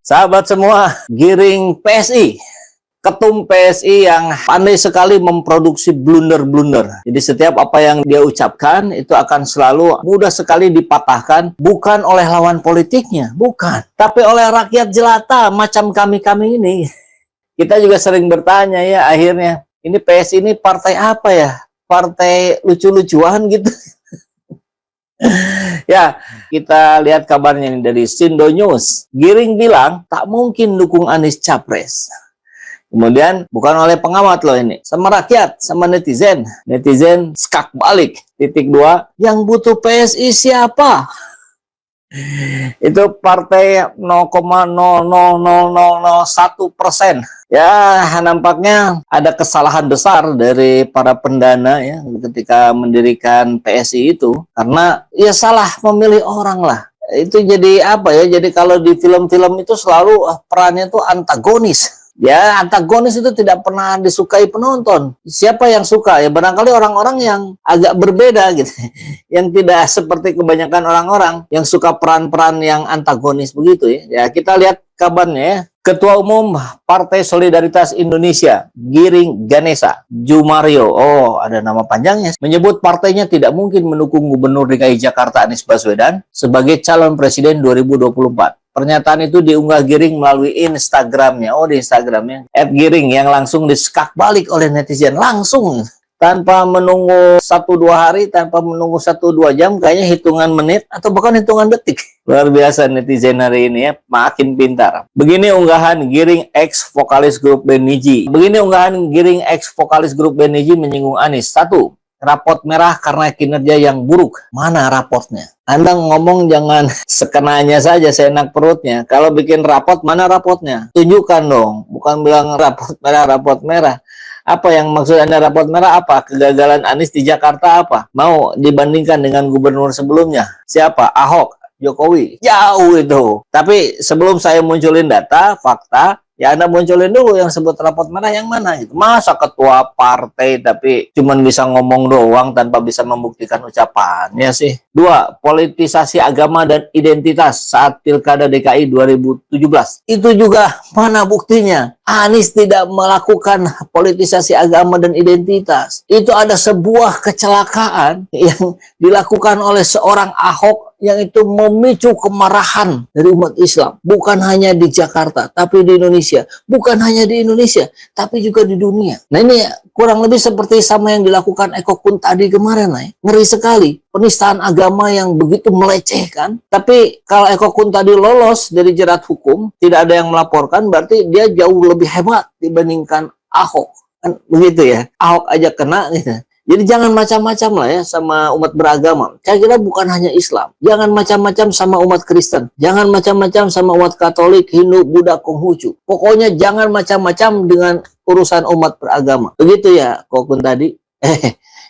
Sahabat semua, Giring PSI, ketum PSI yang pandai sekali memproduksi blunder-blunder. Jadi setiap apa yang dia ucapkan itu akan selalu mudah sekali dipatahkan, bukan oleh lawan politiknya, bukan, tapi oleh rakyat jelata macam kami-kami ini. Kita juga sering bertanya ya, akhirnya ini PSI ini partai apa ya? Partai lucu-lucuan gitu. Ya, kita lihat kabarnya ini dari Sindo News. Giring bilang tak mungkin dukung Anies Capres. Kemudian bukan oleh pengamat loh ini, sama rakyat, sama netizen. Netizen skak balik. Titik 2, yang butuh PSI siapa? Itu partai 0,00001%. Ya, nampaknya ada kesalahan besar dari para pendana ya ketika mendirikan PSI itu, karena ya salah memilih orang lah. Itu jadi apa ya? Jadi kalau di film-film itu selalu perannya itu antagonis. Ya, antagonis itu tidak pernah disukai penonton. Siapa yang suka? Ya barangkali orang-orang yang agak berbeda gitu. Yang tidak seperti kebanyakan orang-orang yang suka peran-peran yang antagonis begitu ya. Ya, kita lihat kabarnya ya. Ketua Umum Partai Solidaritas Indonesia, Giring Ganesa Jumario, oh ada nama panjangnya, menyebut partainya tidak mungkin mendukung Gubernur DKI Jakarta Anies Baswedan sebagai calon presiden 2024. Pernyataan itu diunggah Giring melalui Instagramnya, di Instagramnya, @Giring yang langsung diskak balik oleh netizen, langsung. Tanpa menunggu 1-2 hari, tanpa menunggu 1-2 jam, kayaknya hitungan menit atau bahkan hitungan detik. Luar biasa netizen hari ini ya, makin pintar. Begini unggahan Giring ex vokalis grup band Niji. Begini unggahan Giring ex vokalis grup band Niji menyinggung Anies. 1. Rapot merah karena kinerja yang buruk. Mana rapotnya? Anda ngomong jangan sekenanya saja, seenak perutnya. Kalau bikin rapot, mana rapotnya? Tunjukkan dong. Bukan bilang rapot merah. Apa yang maksud Anda rapot merah apa? Kegagalan Anies di Jakarta apa? Mau dibandingkan dengan gubernur sebelumnya? Siapa? Ahok, Jokowi? Jauh itu. Tapi sebelum saya munculin data, fakta, ya Anda munculin dulu yang sebut rapot merah yang mana gitu. Masa ketua partai tapi cuman bisa ngomong doang tanpa bisa membuktikan ucapannya sih. 2. Politisasi agama dan identitas saat Pilkada DKI 2017. Itu juga mana buktinya? Anies tidak melakukan politisasi agama dan identitas. Itu ada sebuah kecelakaan yang dilakukan oleh seorang Ahok yang itu memicu kemarahan dari umat Islam. Bukan hanya di Jakarta, tapi di Indonesia. Bukan hanya di Indonesia, tapi juga di dunia. Nah ini kurang lebih seperti sama yang dilakukan Eko Kun tadi kemarin. Ngeri sekali. Penistaan agama yang begitu melecehkan. Tapi kalau Eko Kun tadi lolos dari jerat hukum, tidak ada yang melaporkan, berarti dia jauh lebih hebat dibandingkan Ahok. Kan begitu ya. Ahok aja kena gitu. Jadi jangan macam-macam lah ya sama umat beragama. Saya kira bukan hanya Islam. Jangan macam-macam sama umat Kristen. Jangan macam-macam sama umat Katolik, Hindu, Buddha, Konghucu. Pokoknya jangan macam-macam dengan urusan umat beragama. Begitu ya, Kokun tadi.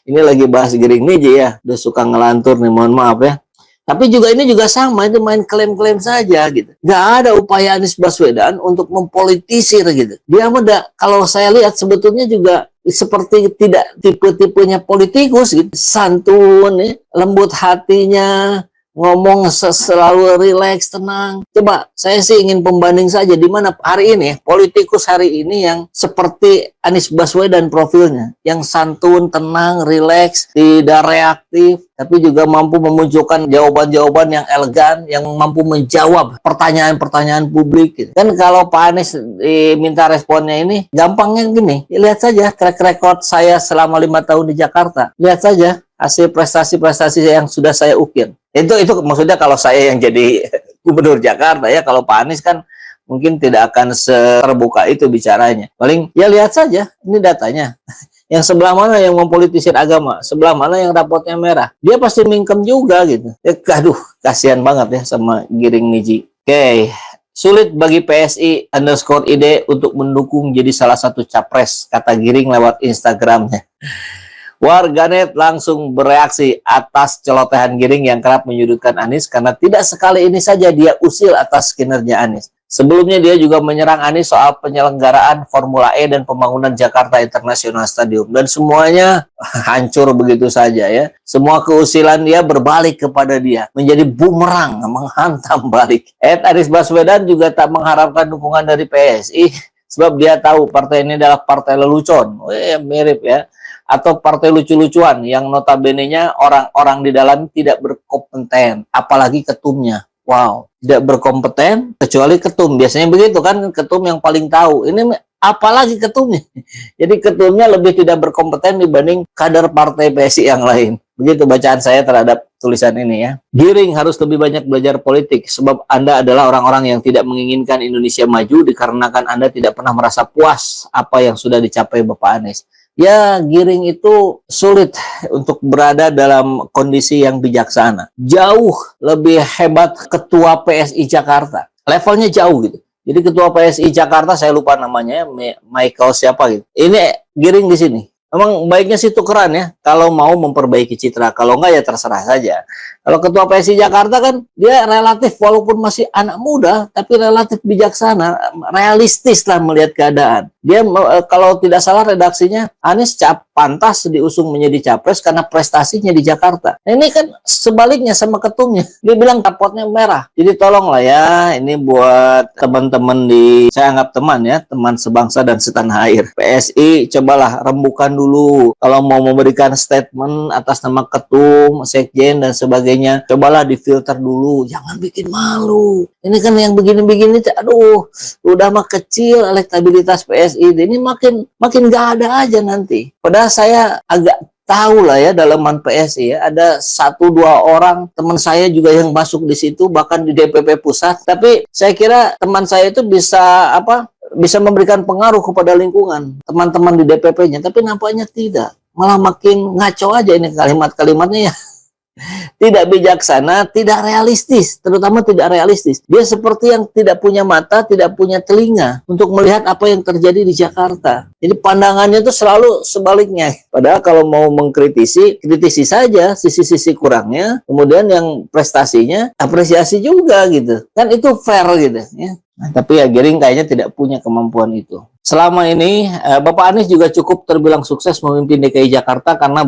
Ini lagi bahas Giring Niji ya. Udah suka ngelantur nih, mohon maaf ya. Tapi juga ini juga sama, itu main klaim-klaim saja gitu. Gak ada upaya Anies Baswedan untuk mempolitisir gitu. Dia muda, kalau saya lihat sebetulnya juga seperti tidak tipe-tipenya politikus gitu. Santun ya, lembut hatinya, ngomong selalu rileks, tenang. Coba saya sih ingin pembanding saja di mana hari ini politikus hari ini yang seperti Anies Baswedan profilnya, yang santun, tenang, rileks, tidak reaktif, tapi juga mampu memunculkan jawaban-jawaban yang elegan, yang mampu menjawab pertanyaan-pertanyaan publik. Gitu. Kan kalau Pak Anies diminta responnya ini, gampangnya gini, lihat saja track record saya selama 5 tahun di Jakarta. Lihat saja hasil prestasi-prestasi yang sudah saya ukir. Itu maksudnya kalau saya yang jadi gubernur Jakarta ya, kalau Pak Anies kan mungkin tidak akan terbuka itu bicaranya. Paling ya lihat saja, ini datanya. Yang sebelah mana yang mempolitisir agama, sebelah mana yang rapotnya merah. Dia pasti mingkem juga gitu. Ya, aduh, kasihan banget ya sama Giring Niji. Oke. Sulit bagi PSI_ID untuk mendukung jadi salah satu capres, kata Giring lewat Instagramnya. Warganet langsung bereaksi atas celotehan Giring yang kerap menyudutkan Anies karena tidak sekali ini saja dia usil atas kinerja Anies. Sebelumnya dia juga menyerang Anies soal penyelenggaraan Formula E dan pembangunan Jakarta International Stadium. Dan semuanya hancur begitu saja ya. Semua keusilan dia berbalik kepada dia. Menjadi bumerang, menghantam balik. Anies Baswedan juga tak mengharapkan dukungan dari PSI. Sebab dia tahu partai ini adalah partai lelucon. Mirip ya. Atau partai lucu-lucuan yang notabene-nya orang-orang di dalam tidak berkompeten. Apalagi ketumnya. Wow, tidak berkompeten kecuali ketum. Biasanya begitu kan, ketum yang paling tahu. Ini apalagi ketumnya. Jadi ketumnya lebih tidak berkompeten dibanding kader partai PSI yang lain. Begitu bacaan saya terhadap tulisan ini ya. Giring harus lebih banyak belajar politik sebab Anda adalah orang-orang yang tidak menginginkan Indonesia maju dikarenakan Anda tidak pernah merasa puas apa yang sudah dicapai Bapak Anies. Ya, Giring itu sulit untuk berada dalam kondisi yang bijaksana. Jauh lebih hebat ketua PSI Jakarta. Levelnya jauh gitu. Jadi ketua PSI Jakarta, saya lupa namanya, Michael siapa gitu. Ini Giring di sini. Emang baiknya sih tukeran ya, kalau mau memperbaiki citra. Kalau enggak ya terserah saja. Kalau ketua PSI Jakarta kan dia relatif walaupun masih anak muda, tapi relatif bijaksana, realistis lah melihat keadaan. Dia kalau tidak salah redaksinya, Anies pantas diusung menjadi capres karena prestasinya di Jakarta. Nah, ini kan sebaliknya sama ketumnya. Dia bilang rapotnya merah. Jadi tolonglah ya, ini buat teman-teman saya anggap teman ya, teman sebangsa dan setanah air. PSI cobalah rembukan dulu. Kalau mau memberikan statement atas nama ketum, sekjen dan sebagainya, cobalah difilter dulu. Jangan bikin malu. Ini kan yang begini-begini, aduh, udah mah kecil elektabilitas PSI. Ini makin gak ada aja nanti. Padahal saya agak tahu lah ya dalaman PSI ya, ada 1-2 orang teman saya juga yang masuk di situ, bahkan di DPP pusat. Tapi saya kira teman saya itu bisa memberikan pengaruh kepada lingkungan teman-teman di DPP-nya, tapi nampaknya tidak. Malah makin ngaco aja ini kalimat-kalimatnya ya. Tidak bijaksana, tidak realistis, terutama tidak realistis. Dia seperti yang tidak punya mata, tidak punya telinga untuk melihat apa yang terjadi di Jakarta. Jadi pandangannya itu selalu sebaliknya. Padahal kalau mau mengkritisi, kritisi saja sisi-sisi kurangnya, kemudian yang prestasinya apresiasi juga gitu. Kan itu fair gitu ya. Nah, tapi ya Giring kayaknya tidak punya kemampuan itu. Selama ini Bapak Anies juga cukup terbilang sukses memimpin DKI Jakarta karena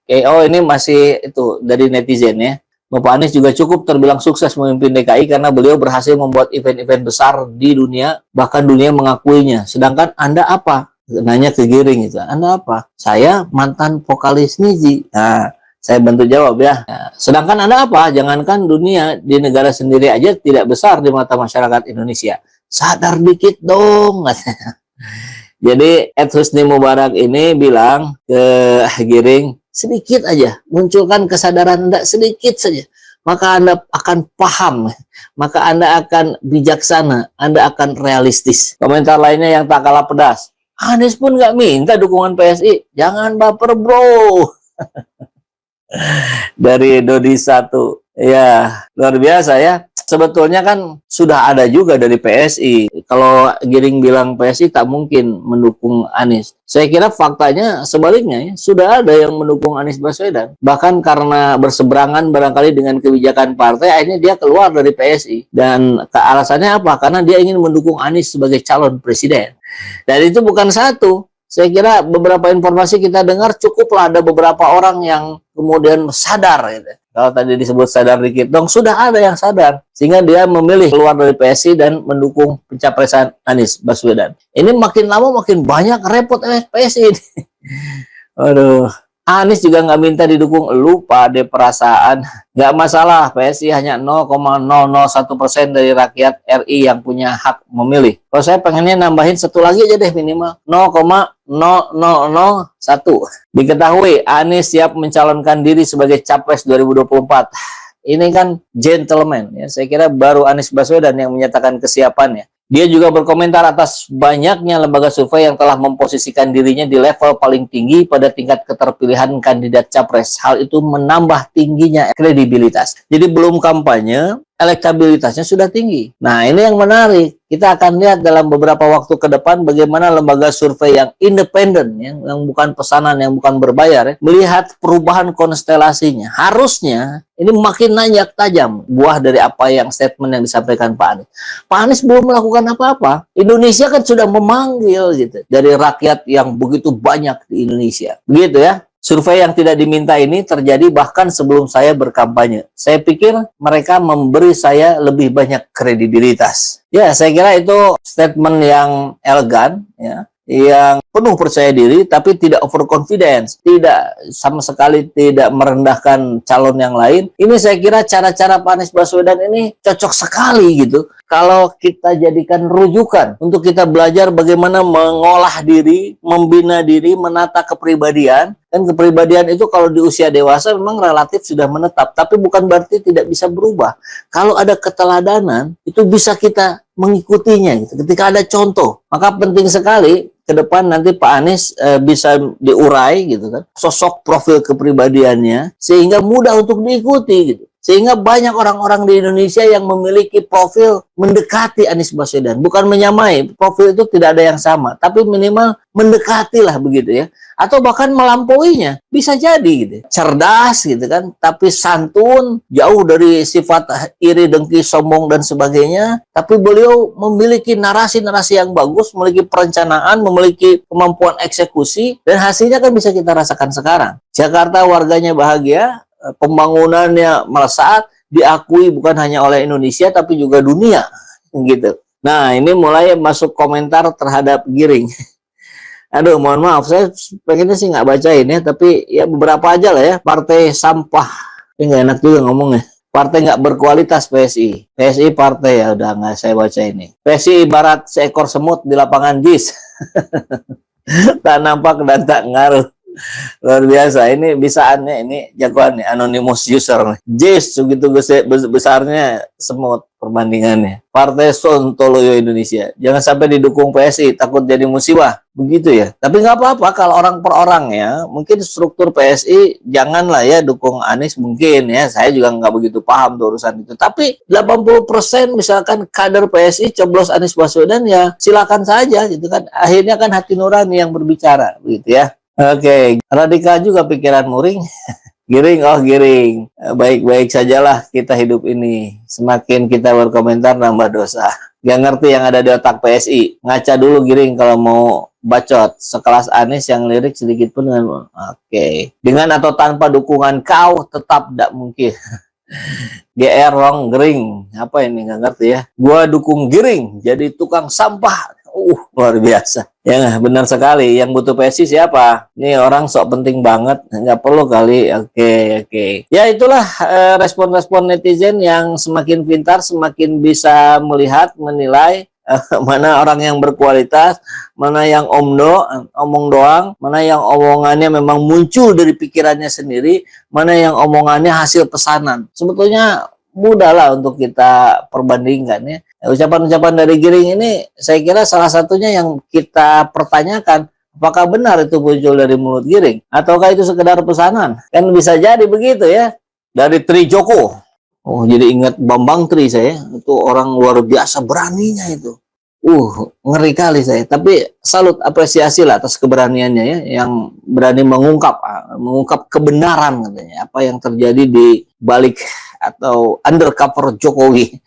ini masih itu dari netizen ya. Bapak Anies juga cukup terbilang sukses memimpin DKI karena beliau berhasil membuat event-event besar di dunia, bahkan dunia mengakuinya. Sedangkan Anda apa? Nanya ke Giring itu. Anda apa? Saya mantan vokalis Niji. Nah, saya bantu jawab ya. Sedangkan Anda apa? Jangankan dunia, di negara sendiri aja tidak besar di mata masyarakat Indonesia. Sadar dikit dong. Jadi Ed Husni Mubarak ini bilang ke Giring, sedikit aja, munculkan kesadaran Anda sedikit saja. Maka Anda akan paham, maka Anda akan bijaksana, Anda akan realistis. Komentar lainnya yang tak kalah pedas. Anies pun nggak minta dukungan PSI. Jangan baper bro. Dari Dodi 1. Ya, luar biasa ya. Sebetulnya kan sudah ada juga dari PSI. Kalau Giring bilang PSI tak mungkin mendukung Anies. Saya kira faktanya sebaliknya ya. Sudah ada yang mendukung Anies Baswedan. Bahkan karena berseberangan barangkali dengan kebijakan partai, akhirnya dia keluar dari PSI. Dan alasannya apa? Karena dia ingin mendukung Anies sebagai calon presiden. Dan itu bukan satu. Saya kira beberapa informasi kita dengar cukuplah ada beberapa orang yang kemudian sadar gitu. Kalau tadi disebut sadar dikit dong, sudah ada yang sadar. Sehingga dia memilih keluar dari PSI dan mendukung pencapresan Anies Baswedan. Ini makin lama makin banyak repot PSI ini. Aduh. Anies juga nggak minta didukung, lupa deh perasaan. Nggak masalah, PSI hanya 0,001% dari rakyat RI yang punya hak memilih. Kalau saya pengennya nambahin satu lagi aja deh minimal, 0,0001. Diketahui Anies siap mencalonkan diri sebagai Capres 2024. Ini kan gentleman ya. Saya kira baru Anies Baswedan yang menyatakan kesiapannya. Dia juga berkomentar atas banyaknya lembaga survei yang telah memposisikan dirinya di level paling tinggi pada tingkat keterpilihan kandidat capres. Hal itu menambah tingginya kredibilitas. Jadi belum kampanye, elektabilitasnya sudah tinggi. Nah, ini yang menarik. Kita akan lihat dalam beberapa waktu ke depan bagaimana lembaga survei yang independen, yang bukan pesanan, yang bukan berbayar, melihat perubahan konstelasinya. Harusnya ini makin nanjak tajam buah dari apa yang statement yang disampaikan Pak Anies. Pak Anies belum melakukan apa-apa. Indonesia kan sudah memanggil gitu dari rakyat yang begitu banyak di Indonesia. Begitu ya. Survei yang tidak diminta ini terjadi bahkan sebelum saya berkampanye. Saya pikir mereka memberi saya lebih banyak kredibilitas. Ya, saya kira itu statement yang elegan, ya, yang penuh percaya diri, tapi tidak overconfidence, tidak sama sekali tidak merendahkan calon yang lain. Ini saya kira cara-cara Pak Anies Baswedan ini cocok sekali gitu. Kalau kita jadikan rujukan untuk kita belajar bagaimana mengolah diri, membina diri, menata kepribadian. Dan kepribadian itu kalau di usia dewasa memang relatif sudah menetap, tapi bukan berarti tidak bisa berubah. Kalau ada keteladanan, itu bisa kita mengikutinya gitu. Ketika ada contoh, maka penting sekali ke depan nanti Pak Anies bisa diurai gitu kan, sosok profil kepribadiannya sehingga mudah untuk diikuti gitu. Sehingga banyak orang-orang di Indonesia yang memiliki profil mendekati Anies Baswedan. Bukan menyamai, profil itu tidak ada yang sama. Tapi minimal mendekati lah begitu ya. Atau bahkan melampauinya. Bisa jadi gitu. Cerdas gitu kan. Tapi santun, jauh dari sifat iri, dengki, sombong dan sebagainya. Tapi beliau memiliki narasi-narasi yang bagus, memiliki perencanaan, memiliki kemampuan eksekusi. Dan hasilnya kan bisa kita rasakan sekarang. Jakarta warganya bahagia, pembangunannya melesat, diakui bukan hanya oleh Indonesia tapi juga dunia gitu. Nah, ini mulai masuk komentar terhadap Giring. Aduh, mohon maaf, saya pengennya sih nggak bacain ya, tapi ya beberapa aja lah ya. Partai sampah, ini nggak enak juga ngomongnya. Partai nggak berkualitas PSI. PSI partai, ya udah nggak saya baca ini. PSI ibarat seekor semut di lapangan JIS. Tak nampak dan tak ngaruh. Luar biasa, ini bisaannya, ini jagoan nih, anonymous user. JIS segitu besarnya semut perbandingannya. Partai Sontoloyo Indonesia. Jangan sampai didukung PSI, takut jadi musibah. Begitu ya. Tapi nggak apa-apa kalau orang per orang ya. Mungkin struktur PSI janganlah ya dukung Anies mungkin ya. Saya juga nggak begitu paham tuh urusan itu. Tapi 80% misalkan kader PSI coblos Anies Baswedan ya silakan saja gitu kan. Akhirnya kan hati nurani yang berbicara begitu ya. Oke, radikal juga pikiran Muring. Giring, oh Giring, baik-baik sajalah kita hidup ini. Semakin kita berkomentar nambah dosa. Gak ngerti yang ada di otak PSI. Ngaca dulu Giring kalau mau bacot. Sekelas Anies yang lirik sedikit pun dengan oke. Dengan atau tanpa dukungan kau tetap tidak mungkin. GR Rong Giring. Apa ini gak ngerti ya. Gua dukung Giring jadi tukang sampah. Luar biasa. Ya, benar sekali. Yang butuh PSI siapa? Ini orang sok penting banget. Nggak perlu kali. Oke. Ya, itulah respon-respon netizen yang semakin pintar, semakin bisa melihat, menilai mana orang yang berkualitas, mana yang omong doang, mana yang omongannya memang muncul dari pikirannya sendiri, mana yang omongannya hasil pesanan. Sebetulnya mudahlah untuk kita perbandingkan ya. Ucapan-ucapan dari Giring ini saya kira salah satunya yang kita pertanyakan, apakah benar itu muncul dari mulut Giring ataukah itu sekedar pesanan? Kan bisa jadi begitu ya. Dari Tri Joko. Oh, jadi ingat Bambang Tri saya. Itu orang luar biasa beraninya itu. Ngeri kali saya. Tapi salut, apresiasi lah atas keberaniannya ya, yang berani mengungkap kebenaran katanya, apa yang terjadi di balik atau undercover Jokowi.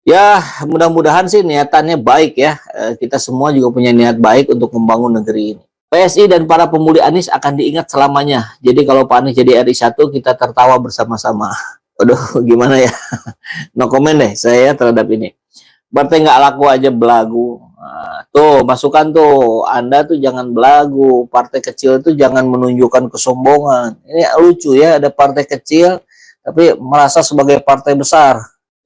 Ya, mudah-mudahan sih niatannya baik ya. Kita semua juga punya niat baik untuk membangun negeri ini. PSI dan para pemuli Anies akan diingat selamanya. Jadi kalau Pak Anies jadi RI 1, kita tertawa bersama-sama. Aduh, gimana ya? No comment deh saya terhadap ini. Partai nggak laku aja belagu. Nah, tuh, masukan tuh. Anda tuh jangan belagu. Partai kecil tuh jangan menunjukkan kesombongan. Ini lucu ya, ada partai kecil tapi merasa sebagai partai besar.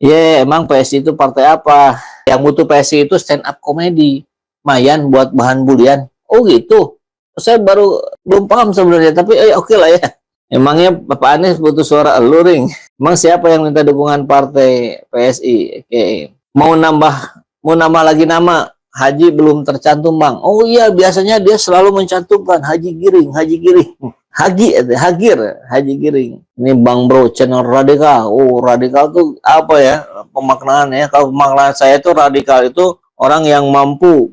Emang PSI itu partai apa? Yang butuh PSI itu stand up komedi. Mayan buat bahan bulian. Oh gitu. Saya belum paham sebenarnya, tapi oke lah ya. Emangnya Bapak Anies butuh suara eluring. Emang siapa yang minta dukungan partai PSI? Oke. Mau nambah lagi nama. Haji belum tercantum, Bang. Oh iya, biasanya dia selalu mencantumkan Haji Giring. Haji Giring. Ini Bang Bro channel radikal. Oh, radikal tuh apa ya pemaknaannya? Kalau pemaknaan saya itu radikal itu orang yang mampu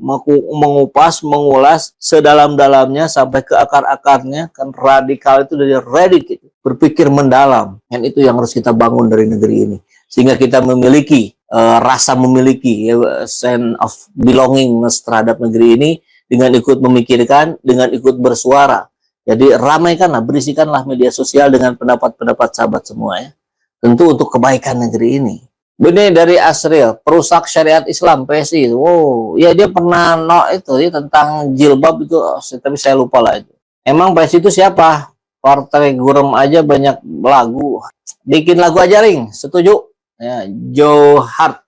mengupas, mengulas sedalam-dalamnya sampai ke akar-akarnya. Kan radikal itu dari redik, gitu. Berpikir mendalam. Dan itu yang harus kita bangun dari negeri ini. Sehingga kita memiliki rasa memiliki ya, sense of belonging terhadap negeri ini dengan ikut memikirkan, dengan ikut bersuara. Jadi ramaikanlah, berisikanlah media sosial dengan pendapat-pendapat sahabat semua ya. Tentu untuk kebaikan negeri ini. Ini dari Asril, perusak syariat Islam PSI. Wow, ya dia pernah itu ya, tentang jilbab itu, tapi saya lupa lah itu. Emang PSI itu siapa? Partai Gurem aja banyak lagu. Bikin lagu aja Ring, setuju? Ya, Johart,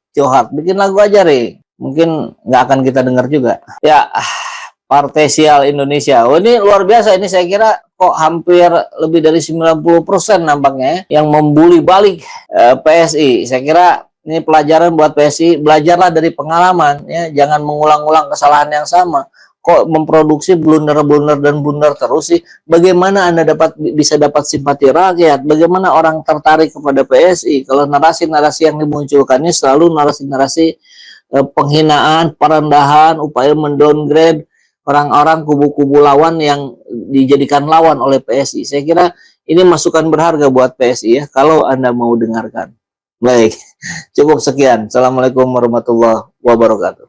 bikin lagu aja Ring. Mungkin nggak akan kita dengar juga. Ya. Partai Sial Indonesia. Oh, ini luar biasa. Ini saya kira kok hampir lebih dari 90% nampaknya ya, yang membuli balik PSI. Saya kira ini pelajaran buat PSI. Belajarlah dari pengalaman ya, jangan mengulang-ulang kesalahan yang sama. Kok memproduksi blunder-blunder dan blunder terus sih? Bagaimana Anda bisa dapat simpati rakyat? Bagaimana orang tertarik kepada PSI kalau narasi-narasi yang dimunculkannya selalu narasi-narasi penghinaan, perendahan, upaya mendowngrade orang-orang kubu-kubu lawan yang dijadikan lawan oleh PSI. Saya kira ini masukan berharga buat PSI ya, kalau Anda mau dengarkan. Baik, cukup sekian. Assalamualaikum warahmatullahi wabarakatuh.